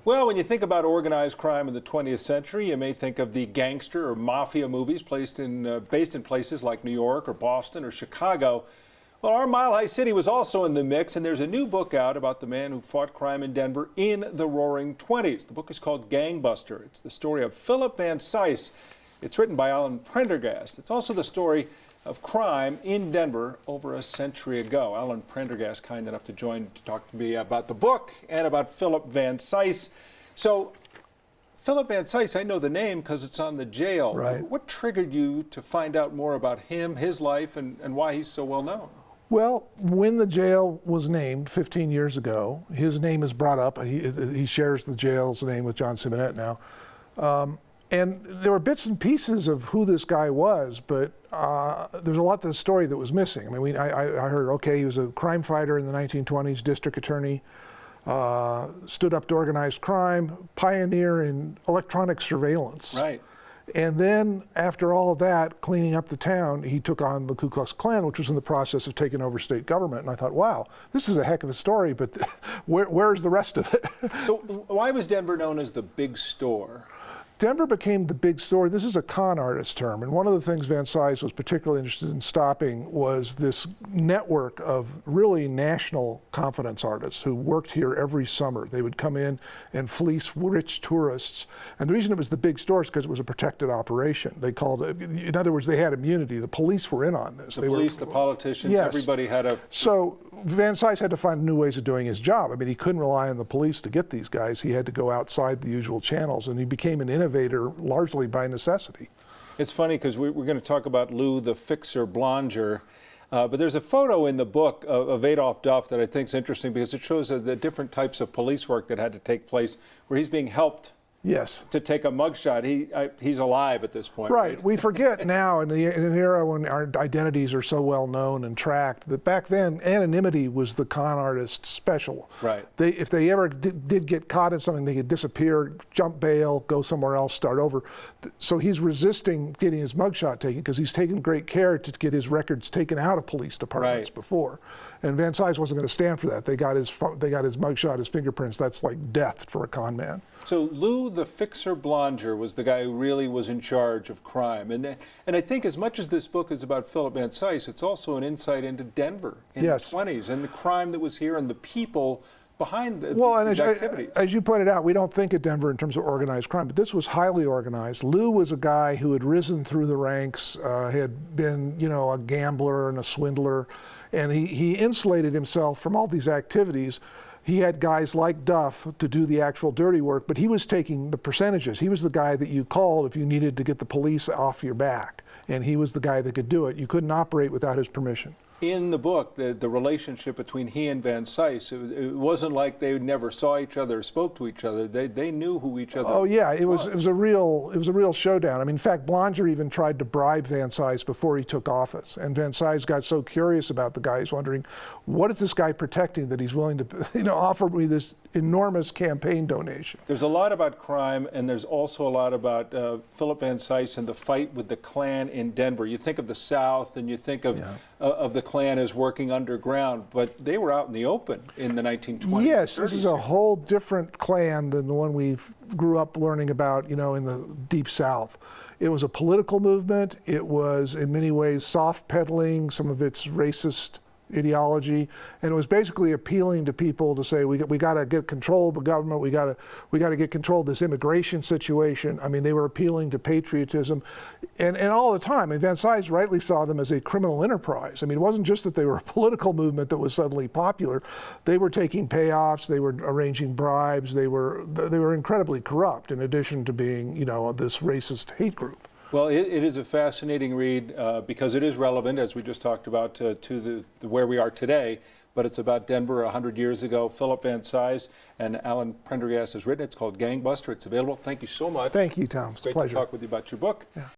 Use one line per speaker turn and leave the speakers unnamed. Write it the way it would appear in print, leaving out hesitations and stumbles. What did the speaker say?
Well, when you think about organized crime in the 20th century, you may think of the gangster or mafia movies based in places like New York or Boston or Chicago. Well, our Mile High City was also in the mix, and there's a new book out about the man who fought crime in Denver in the Roaring 20s. The book is called Gangbuster. It's the story of Philip Van Cise. It's written by Alan Prendergast. It's also the story of crime in Denver over a century ago. Alan Prendergast, kind enough to join to talk to me about the book and about Philip Van Cise. So, Philip Van Cise, I know the name because it's on the jail.
Right.
What triggered you to find out more about him, his life, and why he's so well known?
Well, when the jail was named 15 years ago, his name is brought up. He shares the jail's name with John Simonette now. And there were bits and pieces of who this guy was, but there's a lot to the story that was missing. I mean, I heard, okay, he was a crime fighter in the 1920s, district attorney, stood up to organized crime, pioneer in electronic surveillance.
Right.
And then, after all of that, cleaning up the town, he took on the Ku Klux Klan, which was in the process of taking over state government. And I thought, wow, this is a heck of a story, but where's the rest of it?
So why was Denver known as the Big Store?
Denver became the big store. This is a con artist term, and one of the things Van Cise was particularly interested in stopping was this network of really national confidence artists who worked here every summer. They would come in and fleece rich tourists, and the reason it was the big store is because it was a protected operation. They called it, in other words, they had immunity. The police were in on this.
The police, the politicians,
yes.
Everybody had a...
So Van Cise had to find new ways of doing his job. I mean, he couldn't rely on the police to get these guys. He had to go outside the usual channels, and he became an innovator largely by necessity.
It's funny because we're going to talk about Lou the Fixer Blonger, but there's a photo in the book of Adolf Duff that I think is interesting because it shows the different types of police work that had to take place where he's being helped.
Yes.
To take a mugshot. He's alive at this point.
Right. We forget now in an era when our identities are so well known and tracked that back then anonymity was the con artist's special.
Right.
If they ever did get caught in something, they could disappear, jump bail, go somewhere else, start over. So he's resisting getting his mugshot taken because he's taken great care to get his records taken out of police departments before. And Van Cise wasn't going to stand for that. They got his mugshot, his fingerprints. That's like death for a con man.
So Lou the Fixer Blonger was the guy who really was in charge of crime. And I think as much as this book is about Philip Van Cise, it's also an insight into Denver in the 20s and the crime that was here and the people behind these activities.
As you pointed out, we don't think of Denver in terms of organized crime, but this was highly organized. Lou was a guy who had risen through the ranks, had been, a gambler and a swindler, and he insulated himself from all these activities. He had guys like Duff to do the actual dirty work, but he was taking the percentages. He was the guy that you called if you needed to get the police off your back, and he was the guy that could do it. You couldn't operate without his permission. In
the book, the relationship between he and Van Cise, it wasn't like they never saw each other or spoke to each other. They knew who each other.
Oh yeah, it was a real showdown. I mean, in fact, Blonger even tried to bribe Van Cise before he took office, and Van Cise got so curious about the guy, he's wondering, what is this guy protecting that he's willing to, offer me this enormous campaign donation?
There's a lot about crime, and there's also a lot about Philip Van Cise and the fight with the Klan in Denver. You think of the South, and you think of the Klan as working underground, but they were out in the open in the 1920s.
Yes, this is a whole different Klan than the one we grew up learning about, in the Deep South. It was a political movement. It was, in many ways, soft peddling some of its racist ideology, and it was basically appealing to people to say we got to get control of the government, we got to get control of this immigration situation. I mean, they were appealing to patriotism, and all the time. And Van Cise rightly saw them as a criminal enterprise. I mean, it wasn't just that they were a political movement that was suddenly popular. They were taking payoffs, they were arranging bribes, they were incredibly corrupt. In addition to being, this racist hate group.
Well, it is a fascinating read because it is relevant, as we just talked about, to where we are today. But it's about Denver 100 years ago. Philip Van Cise and Alan Prendergast has written it. It's called Gangbuster. It's available. Thank you so much.
Thank you, Tom. It's a pleasure.
Great to talk with you about your book. Yeah.